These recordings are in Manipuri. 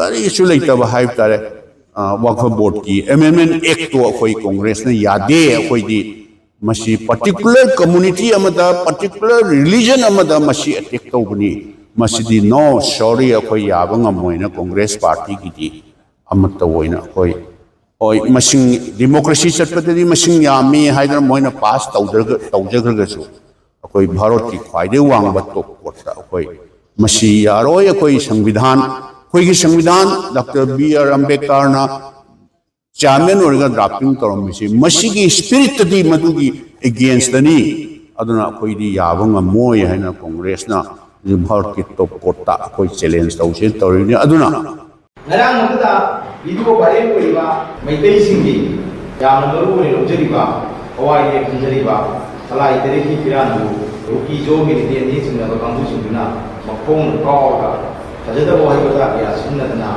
ꯀꯔꯤꯁꯨ ꯂꯩꯇꯕ ꯍꯥꯏꯕ ꯇꯥꯔꯦ ꯋꯥꯛꯐ ꯕꯣꯔꯗꯀꯤ ꯑꯦꯃꯦꯟꯗꯃꯦꯟ ꯑꯦꯛꯇꯣ ꯑꯩꯈꯣꯏ ꯀꯣꯡꯒ꯭ꯔꯦꯁꯅ ꯌꯥꯗꯦ ꯑꯩꯈꯣꯏꯗꯤ ꯃꯁꯤ ꯄꯥꯔꯇꯤꯀꯨꯂꯔ ꯀꯝꯃꯨꯅꯤꯇꯤ ꯑꯃꯗ ꯄꯥꯔꯇꯤꯀꯨꯂꯔ ꯔꯤꯂꯤꯖꯟ ꯑꯃꯗ ꯃꯁꯤ ꯑꯦꯇꯦꯛ ꯇꯧꯕꯅꯤ ꯃꯁꯤꯗꯤ ꯅꯣ ꯁꯣꯔꯤ ꯑꯩꯈꯣꯏ ꯌꯥꯕ ꯉꯝꯃꯣꯏꯅ ꯀꯣꯡꯒ꯭ꯔꯦꯁ ꯄꯥꯔꯇꯤꯒꯤꯗꯤ ꯑꯃꯠꯇ ꯑꯣꯏꯅ ꯑꯩꯈꯣꯏ ꯍꯣꯏ ꯃꯁꯤꯡ ꯗꯦꯃꯣꯀ꯭ꯔꯦꯁꯤ ꯆꯠꯄꯗꯗꯤ ꯃꯁꯤꯡ ꯌꯥꯝꯃꯤ ꯍꯥꯏꯗꯅ ꯃꯣꯏꯅ ꯄꯥꯁ ꯇꯧꯖꯈ꯭ꯔꯒꯁꯨ ꯑꯩꯈꯣꯏ ꯚꯥꯔꯠꯀꯤ ꯈ꯭ꯋꯥꯏꯗꯒꯤ ꯋꯥꯡꯕ ꯇꯣꯞ ꯀꯣꯔꯠꯇ ꯑꯩꯈꯣꯏ ꯃꯁꯤ ꯌꯥꯔꯣꯏ ꯑꯩꯈꯣꯏ ꯁꯪꯕꯤꯙꯥꯟ ꯑꯩꯈꯣꯏꯒꯤ ꯁꯪꯕꯤꯙꯥꯟ ꯗꯣꯛꯇꯔ ꯕꯤ ꯑꯥꯔ ꯑꯝꯕꯦꯗꯀꯔꯅ ꯆꯤꯌꯔꯃꯦꯟ ꯑꯣꯏꯔꯒ ꯗ꯭ꯔꯥꯐꯇꯤꯡ ꯇꯧꯔꯝꯃꯤꯁꯤ ꯃꯁꯤꯒꯤ ꯁ꯭ꯄꯤꯔꯤꯠꯇꯗꯤ ꯃꯗꯨꯒꯤ ꯑꯦꯒꯦꯟꯁꯇꯅꯤ ꯑꯗꯨꯅ ꯑꯩꯈꯣꯏꯗꯤ ꯌꯥꯕ ꯉꯝꯃꯣꯏ ꯍꯥꯏꯅ ꯀꯣꯡꯒ꯭ꯔꯦꯁꯅ ꯚꯥꯔꯠꯀꯤ ꯇꯣꯞ ꯀꯣꯔꯠꯇ ꯑꯩꯈꯣꯏ ꯆꯦꯂꯦꯟꯖ ꯇꯧꯁꯦ ꯇꯧꯔꯤꯕꯅꯤ ꯑꯗꯨꯅ ꯉꯔꯥꯡ ꯑꯗꯨꯗ ꯚꯤꯗꯤꯑꯣ ꯚꯥꯏꯔꯦꯜ ꯑꯣꯏꯔꯤꯕ ꯃꯩꯇꯩꯁꯤꯡꯒꯤ ꯌꯥꯝꯅ ꯃꯔꯨꯑꯣꯏꯅ ꯂꯧꯖꯔꯤꯕ ꯍꯋꯥꯏ ꯈꯟꯖꯔꯤꯕ ꯁꯂꯥꯏ ꯇꯔꯦꯠꯀꯤ ꯐꯤꯔꯥꯟꯕꯨ ꯔꯨꯀꯤ ꯖꯣꯒꯤ ꯅꯤꯇꯦꯟꯅꯤ ꯆꯤꯡꯅꯕ ꯀꯥꯡꯕꯨꯁꯤꯡꯗꯨꯅ ꯃꯈꯣꯡꯅ ꯀꯥꯎꯔꯒ ꯐꯖꯗꯕ ꯋꯥꯍꯩ ꯋꯥꯇꯥ ꯀꯌꯥ ꯁꯤꯖꯤꯟꯅꯗꯅ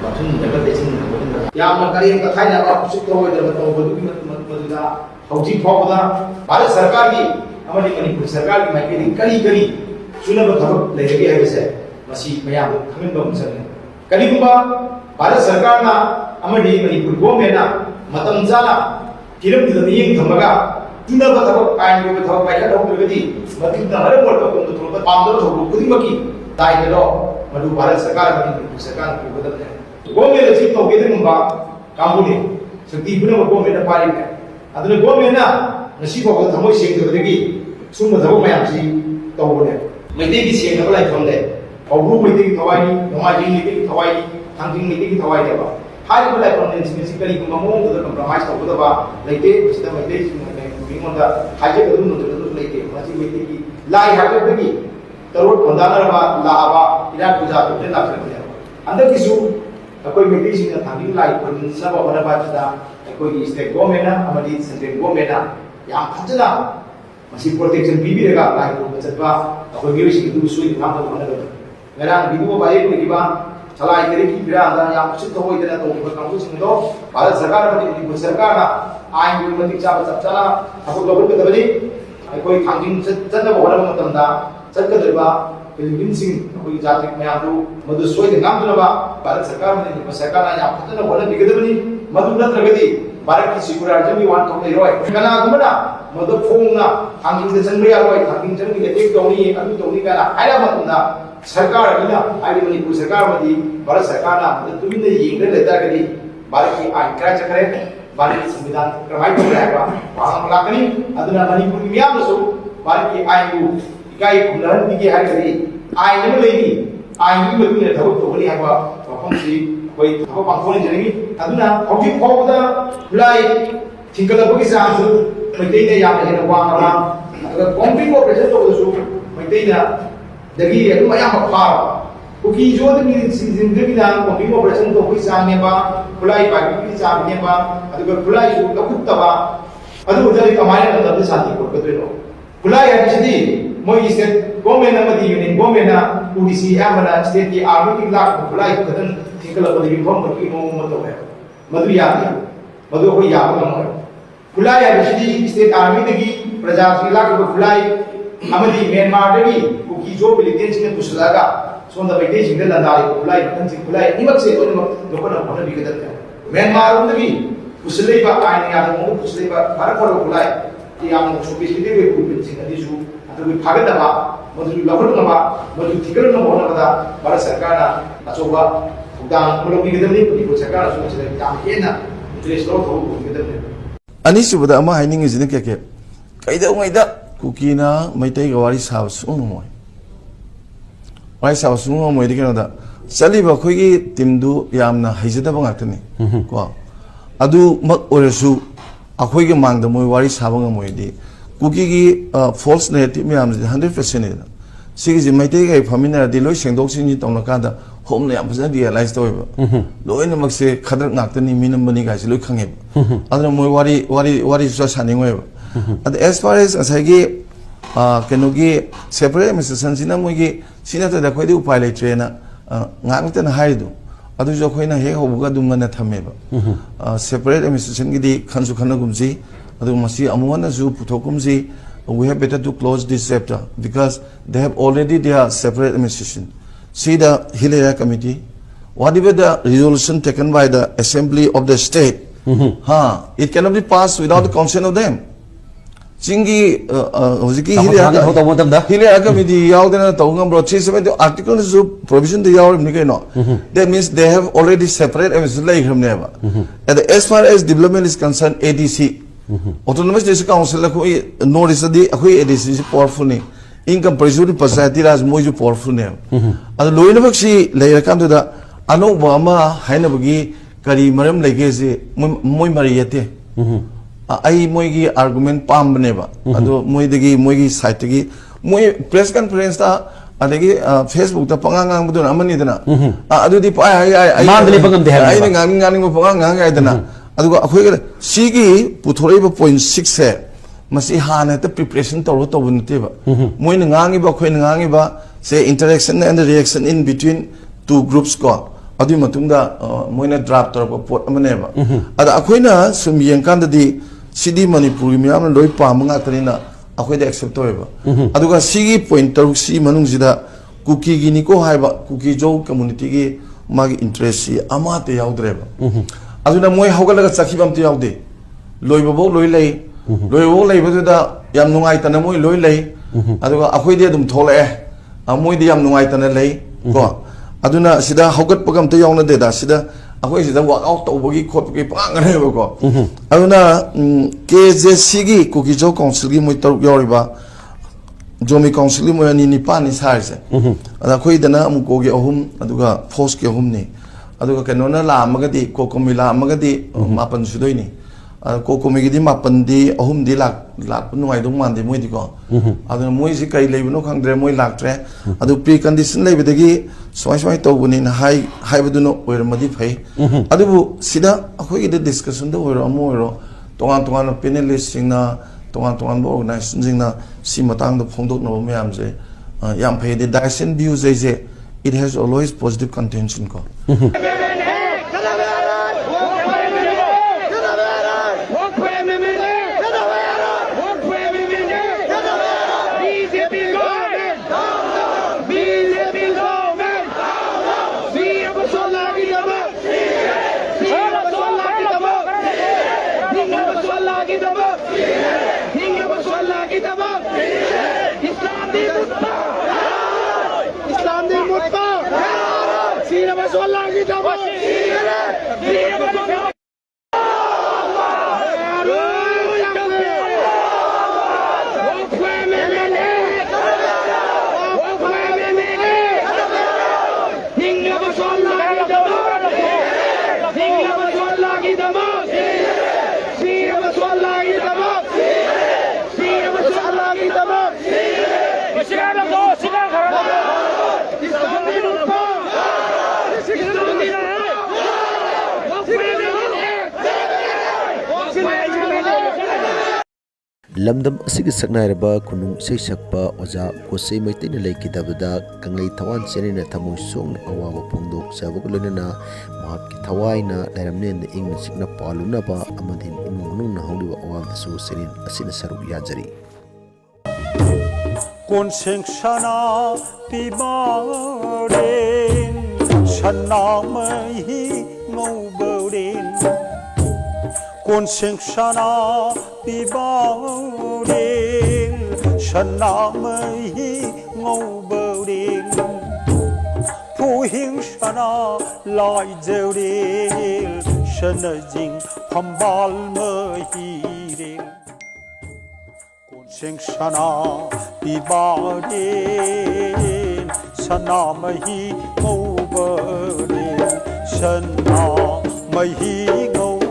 ꯃꯊꯨꯟꯗꯒ ꯇꯩꯁꯤꯟꯅꯕ ꯌꯥꯝꯅ ꯀꯔꯦꯝ ꯀꯊꯥꯏꯅꯕ ꯎꯁꯤꯠ ꯊꯑꯣꯏꯗꯕ ꯇꯧꯕꯗꯨꯒꯤ ꯃꯗꯨꯗ ꯍꯧꯖꯤꯛ ꯐꯥꯎꯕꯗ ꯚꯥꯔꯠ ꯁꯔꯀꯥꯔꯒꯤ ꯑꯃꯗꯤ ꯃꯅꯤꯄꯨꯔ ꯁꯔꯀꯥꯔꯒꯤ ꯃꯥꯏꯀꯩꯗꯒꯤ ꯀꯔꯤ ꯆꯨꯅꯕ ꯊꯕꯛ ꯂꯩꯔꯒꯦ ꯍꯥꯏꯕꯁꯦ ꯃꯁꯤ ꯃꯌꯥꯝ ꯈꯪꯍꯟꯕ ꯑꯃ ꯆꯪꯉꯤ ꯀꯔꯤꯒꯨꯝꯕ ꯚꯥꯔꯠ ꯁꯔꯀꯥꯔꯅ ꯑꯃꯗꯤ ꯃꯅꯤꯄꯨꯔ ꯒꯣꯔꯃꯦꯟꯅ ꯃꯇꯝ ꯆꯥꯅ ꯍꯤꯔꯝꯗꯨꯗ ꯃꯤꯠꯌꯦꯡ ꯊꯝꯃꯒ ꯆꯨꯅꯕ ꯊꯕꯛ ꯑꯥꯏꯟꯒꯤ ꯑꯣꯏꯕ ꯊꯕꯛ ꯄꯥꯏꯈꯠꯍꯧꯗ꯭ꯔꯒꯗꯤ ꯃꯗꯨꯅ ꯃꯔꯝ ꯑꯣꯏꯔꯒ ꯇꯨꯡꯗ ꯊꯣꯛꯂꯛꯄ ꯄꯥꯝꯗꯕ ꯊꯧꯗꯣꯛ ꯈꯨꯗꯤꯡꯃꯛꯀꯤ ꯗꯥꯏꯇꯗꯣ ꯃꯗꯨ ꯚꯥꯔꯠ ꯁꯔꯀꯥꯔ ꯑꯃꯗꯤ ꯃꯅꯤꯄꯨꯔ ꯁꯔꯀꯥꯔꯅ ꯄꯨꯒꯗꯕꯅꯤ ꯒꯣꯔꯃꯦꯟ ꯑꯁꯤ ꯇꯧꯒꯗꯕ ꯀꯥꯡꯕꯨꯅꯤ ꯁꯛꯇꯤ ꯄꯨꯝꯅꯃꯛ ꯒꯣꯔꯃꯦꯟꯅ ꯄꯥꯏꯔꯤꯕꯅꯤ ꯑꯗꯨꯅ ꯒꯣꯔꯃꯦꯟꯅ ꯉꯁꯤ ꯐꯥꯎꯕꯗ ꯊꯃꯣꯏ ꯁꯦꯡꯗꯕꯗꯒꯤ ꯁꯨꯝꯕ ꯊꯕꯛ ꯃꯌꯥꯝꯁꯤ ꯇꯧꯕꯅꯦ ꯃꯩꯇꯩꯒꯤ ꯁꯦꯡꯅꯕ ꯂꯥꯏꯐꯝ ꯂꯩ ꯀꯧꯕ꯭ꯔꯨ ꯃꯩꯇꯩꯒꯤ ꯊꯋꯥꯏꯅꯤ ꯅꯣꯡꯃꯥꯏꯖꯤꯡ ꯃꯩꯇꯩꯒꯤ ꯊꯋꯥꯏꯅꯤ ꯊꯥꯡꯖꯤꯡ ꯃꯩꯇꯩꯒꯤ ꯊꯋꯥꯏꯅꯦꯕ ꯍꯥꯏꯔꯤꯕ ꯂꯥꯏꯐꯝꯁꯤꯡ ꯑꯁꯤ ꯀꯔꯤꯒꯨꯝꯕ ꯃꯑꯣꯡꯗꯨꯗ ꯀꯝꯄ꯭ꯔꯣꯃꯥꯏꯖ ꯇꯧꯒꯗꯕ ꯂꯩꯇꯦ ꯃꯁꯤꯗ ꯃꯩꯇꯩꯁꯤꯡꯅ ꯃꯤꯉꯣꯟꯗ ꯍꯥꯏꯖꯒꯗꯕ ꯅꯣꯡꯖꯒꯗꯕꯁꯨ ꯂꯩꯇꯦ ꯃꯁꯤ ꯃꯩꯇꯩꯒꯤ ꯂꯥꯏ ꯍꯥꯏꯕꯗꯒꯤ ꯇꯔꯣꯠ ꯈꯣꯟꯗꯥꯅꯔꯕ ꯂꯥꯛꯑꯕ ꯏꯔꯥꯠ ꯄꯨꯖꯥ ꯇꯧꯗꯨꯅ ꯂꯥꯛꯆꯔꯛꯄꯅꯦꯕ ꯍꯟꯗꯛꯀꯤꯁꯨ ꯑꯩꯈꯣꯏ ꯃꯩꯇꯩꯁꯤꯡꯅ ꯊꯥꯡꯖꯤꯡ ꯂꯥꯏ ꯈꯨꯔꯨꯝꯅꯕ ꯍꯣꯠꯅꯕ ꯑꯁꯤꯗ ꯑꯩꯈꯣꯏꯒꯤ ꯁ꯭ꯇꯦꯠ ꯒꯣꯔꯃꯦꯟꯅ ꯑꯃꯗꯤ ꯁꯦꯟꯇ꯭ꯔꯦꯜ ꯒꯣꯔꯃꯦꯟꯅ ꯌꯥꯝ ꯐꯖꯅ ꯃꯁꯤ ꯄ꯭ꯔꯣꯇꯦꯛꯁꯟ ꯄꯤꯕꯤꯔꯒ ꯂꯥꯏ ꯈꯨꯔꯨꯝꯕ ꯆꯠꯄ ꯑꯩꯈꯣꯏ ꯃꯤꯑꯣꯏꯁꯤꯡ ꯑꯗꯨꯕꯨ ꯁꯣꯏꯗꯅ ꯉꯥꯛꯅꯕ ꯍꯣꯠꯅꯒꯗꯕꯅꯤ ꯉꯔꯥꯡ ꯚꯤꯗꯤꯑꯣ ꯚꯥꯏꯔꯦꯜ ꯑꯣꯏꯈꯤꯕ ꯁꯂꯥꯏ ꯇꯔꯦꯠꯀꯤ ꯐꯤꯔꯥꯟꯗ ꯌꯥꯝ ꯎꯁꯤꯠ ꯊꯑꯣꯏꯗꯅ ꯇꯧꯈꯤꯕ ꯀꯥꯡꯕꯨꯁꯤꯡꯗꯣ ꯚꯥꯔꯠ ꯁꯔꯀꯥꯔ ꯑꯃꯗꯤ ꯃꯅꯤꯄꯨꯔ ꯁꯔꯀꯥꯔꯅ ꯑꯥꯏꯟꯒꯤ ꯃꯇꯤꯛ ꯆꯥꯕ ꯆꯞ ꯆꯥꯅ ꯊꯕꯛ ꯂꯧꯈꯠꯀꯗꯕꯅꯤ ꯑꯩꯈꯣꯏ ꯊꯥꯡꯖꯤꯡ ꯆꯠꯅꯕ ꯍꯣꯠꯅꯕ ꯃꯇꯝꯗ ꯆꯠꯀꯗꯧꯔꯤꯕ ꯄꯤꯜꯒ꯭ꯔꯤꯝꯁꯤꯡ ꯑꯩꯈꯣꯏꯒꯤ ꯖꯥꯇ꯭ꯔꯤꯛ ꯃꯌꯥꯝꯗꯨ ꯃꯗꯨ ꯁꯣꯏꯗꯅ ꯉꯥꯛꯇꯨꯅꯕ ꯚꯥꯔꯠ ꯁꯔꯀꯥꯔ ꯑꯃꯗꯤ ꯃꯅꯤꯄꯨꯔ ꯁꯔꯀꯥꯔꯅ ꯌꯥꯝ ꯐꯖꯅ ꯍꯣꯠꯅꯕꯤꯒꯗꯕꯅꯤ ꯃꯗꯨ ꯅꯠꯇ꯭ꯔꯒꯗꯤ ꯚꯥꯔꯠꯀꯤ ꯁꯦꯀꯨꯂꯔꯤꯖꯝꯒꯤ ꯋꯥꯟꯊꯣꯛ ꯂꯩꯔꯣꯏ ꯀꯅꯥꯒꯨꯝꯕꯅ ꯃꯗꯨ ꯐꯣꯡꯅ ꯊꯥꯡꯖꯤꯡꯗ ꯆꯪꯕ ꯌꯥꯔꯣꯏ ꯊꯥꯡꯖꯤꯡ ꯆꯪꯕꯒꯤ ꯑꯦꯇꯦꯛ ꯇꯧꯅꯤ ꯑꯗꯨ ꯇꯧꯅꯤ ꯀꯥꯏꯅ ꯍꯥꯏꯔꯕ ꯃꯇꯝꯗ सरकार हाई मनपुर सरकार भारत सरकार तुम येंगे लेतारगदी भारत की आईन करा चक्रे भारत की संविधान क्रमाई तौरे है वाहन लाकनी अदुना मनपुर की मियामसु भारत की आईन को इकाई खुलहन दिगे हाइगदी आईन में लेनी आईन की मतुने थबक तोगनी हाइबा वफमसी कोई थबक पांगथोनि जरिगी अदुना हौजि फावदा खुलाई थिंकलबगी चांसु मैतैने याम हेन वांगला अदुगा कॉम्पिंग ऑपरेशन तोगसु मैतैना दगी अदुम अयाम फार कुकी जोद की जिंदगी दा कॉम्पिंग ऑपरेशन तो कोई चांगनेबा खुलाई पागी की चांगनेबा अदुगा खुलाई सु लखुत्तबा अदु जरि कमाय नदब शांति कोकदोनो खुलाई हदिसदी मोई स्टेट गवर्नमेंट अमदी यूनियन गवर्नमेंट ना पुलिसी यामना स्टेट की आर्मी की लाख खुलाई खदन थिकलबदी फम की मो मतो है मदु यादि मदु को याब नमो खुलाई हदिसदी स्टेट आर्मी दगी प्रजा की लाख खुलाई अमदी म्यांमार दगी कुकी जो मिलिटेंट्स ने पुसलागा सोंदा बेटे जिंगल लंदाई खुलाई मतन से खुलाई निमक से लोकन होने बिगदत है म्यांमार दगी पुसलेबा आइन याद मो पुसलेबा भारत पर खुलाई कि याम सुबिसिदे वे कुपिंसिंग अदिसु अदु फागदबा मदु लखनबा मदु थिगरन होनबदा भारत सरकार ना अचोबा उदान मुलुगी गदमनि मणिपुर सरकार सुमसे याम हेना इंटरेस्ट लो थो गदमनि अनिसुबदा अमा हाइनिंग जिने के कैदौङैदा कुकीना मैतै गवारी साब सुङमोय वाइ साब सुङमोय दिकेनदा चलिबा खोगी टीमदु यामना हैजदबा ngaktani को अदु मक ओरसु अखोई के मांग मोई वारी साबंग मोईदी कुकी की फॉल्स नेगेटिव मैम 100% ने सिगी मैतै गई फमिनरदी लोई सेंदोक्सिंग तौना कादा होमने याम फजन रियलाइज तोयबा लोइना मक्से खदर नाक्तनी मिनमबनी गाइस लोई खंगे अदर मोई वारी सुसा सानिङोयबा अद एज फार एज असाइगी केनोगी सेपरेट एडमिनिस्ट्रेशन सिना मोईगी सिना त दखोइदि उपाय लेट्रेना ngaktana haidu adu jo khoina he hobuga dumna thammeba separate administration gidi khansu khana gumji adu masi amona ju puthokumji we have better to close this chapter because they have already their separate administration see the hilera committee whatever the resolution taken by the Assembly of the state, it cannot be passed without the consent of them. Jingi hojiki hilia committee yaudena tawngam bro 370 article is provision the yaud no. That means they have already separate and never. As far as development is concerned, ADC Autonomous District Council notice the ADC is powerful name. In comparison to Pasati as more powerful name. And the Loinabaxi later come to the Ano Bama Hainabugi Kari Maram Legacy Moy Mariette. I moigi argument palm neba. Ado moidegi moigi sitegi moi press conference ta adegi Facebook ta pangang budun amani dana. Ado di I mandali pangam de hai. I ngang pangang ngai dana. Ado akhoi sigi puthoreba 0.6 hai. Masi hana ta preparation tawro tawunte ba. Moi ngangi ba khoi ngangi ba say interaction and the reaction in between two groups ko. Adi matungda moina draft tawro pot amaneba. Ada akhoi na sum yengkan di Sidi Manipuri miyam loi pamanga tarina akhoi de accept toeba aduga sigi pointer si manung sida Kukigi ni ko haiba Kukijo community gi magi interest si ama te yaudreba aduna moi hogalaga chakhibam te yaude loi babo loi lei baduda yam nungai tana moi loi lei aduga akhoi de dum thole moi de yam nungai tana lei ko aduna sida hogat pagam te yauna de da sida akhoi sida work out tawbagi khotgi panganeba ko aduna KJC gi Kukijo council gi moi taruk yoriba Jomi council gi moi ni pani sarse ada khoi dana amuko gi ahum aduga force gi ahum ni aduga kanona la amagadi kokomila amagadi mapan sudoini kokomi gi mapan di ahum di lak nuai dong man di moi di ko aduna moi si kai leibno khangdre moi laktre adu pre condition leibedagi swai tawbuni na hai baduno oirmadi phai adubu sida akhoi gi discussion do oiro amoiro tongan panelist singna tongan organization singna si matang do phongdok no myam je yam phai the diversion views je it has always positive contention ko Lamdam asigi saknairaba kunung sei sakpa oja kosei maitina leikidabda kanglei thawan senina thamoi song awawa phongdok sabagulena mahakki thawaina lairamnen ingna sikna paluna ba amadin imung na hauliwa awam su senin asina saruk yajari Konsengsana tibaren sanamai ngoberen Konsengsana tibaren sanamai ngoberen Puhing sana lai jeuren sanajing phambal mahireng Konsengsana tibaren sanamai ngoberen sanamai ngoberen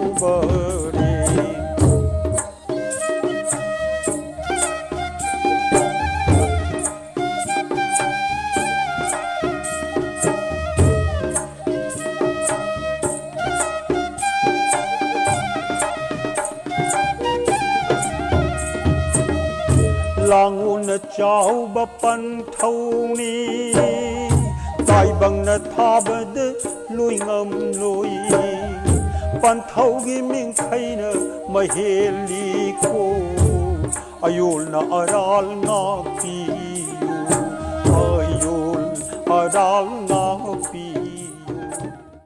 Langun chau bapan thauni tai bang na thabad lui ngam lui pan thau gi ming khaina maheli ko ayul na aral na pi ayul aral na pi